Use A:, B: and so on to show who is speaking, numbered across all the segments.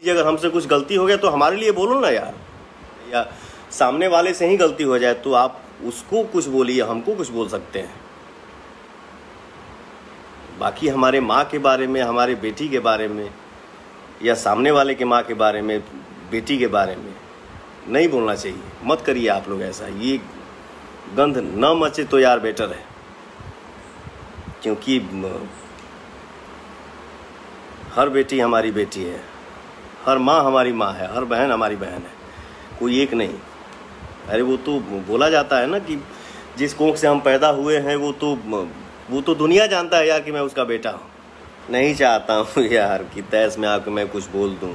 A: अगर हमसे कुछ गलती हो गया तो हमारे लिए बोलो ना यार, या सामने वाले से ही गलती हो जाए तो आप उसको कुछ बोलिए, हमको कुछ बोल सकते हैं। बाकी हमारे माँ के बारे में, हमारे बेटी के बारे में, या सामने वाले के माँ के बारे में, बेटी के बारे में नहीं बोलना चाहिए। मत करिए आप लोग ऐसा, ये गंध न मचे तो यार बेटर है। क्योंकि हर बेटी हमारी बेटी है, हर माँ हमारी माँ है, हर बहन हमारी बहन है, कोई एक नहीं। अरे वो तो बोला जाता है ना कि जिस कोख से हम पैदा हुए हैं वो तो दुनिया जानता है यार कि मैं उसका बेटा हूँ। नहीं चाहता हूँ यार कि तैस में आकर मैं कुछ बोल दूँ।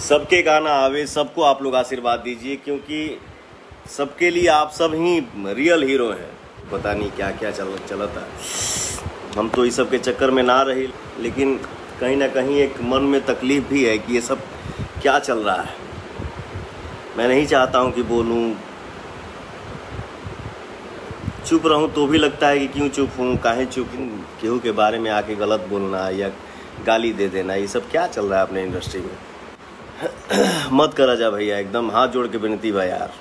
A: सबके गाना आवे, सबको आप लोग आशीर्वाद दीजिए, क्योंकि सबके लिए आप सब ही रियल हीरो हैं। पता नहीं क्या क्या चलता है, हम तो इस सब के चक्कर में ना रही, लेकिन कहीं ना कहीं एक मन में तकलीफ भी है कि ये सब क्या चल रहा है। मैं नहीं चाहता हूँ कि बोलूँ, चुप रहूँ तो भी लगता है कि क्यों चुप हूँ, काहे चुप, केहू के बारे में आके गलत बोलना या गाली दे देना, ये सब क्या चल रहा है अपने इंडस्ट्री में। मत करा जा भैया, एकदम हाथ जोड़ के विनती बा यार।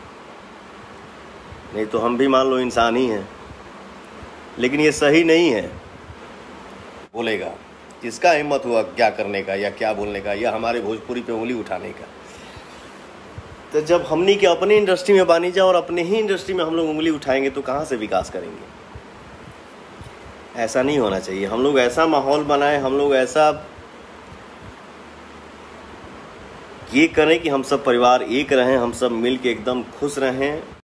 A: नहीं तो हम भी मान लो इंसान ही हैं, लेकिन ये सही नहीं है। बोलेगा किसका हिम्मत हुआ क्या करने का या क्या बोलने का, या हमारे भोजपुरी पे उंगली उठाने का। तो जब हमनी के अपने इंडस्ट्री में बानी जा और अपने ही इंडस्ट्री में हम लोग उंगली उठाएंगे तो कहाँ से विकास करेंगे। ऐसा नहीं होना चाहिए। हम लोग ऐसा माहौल बनाएं, हम लोग ऐसा ये करें कि हम सब परिवार एक रहें, हम सब मिल के एकदम खुश रहें।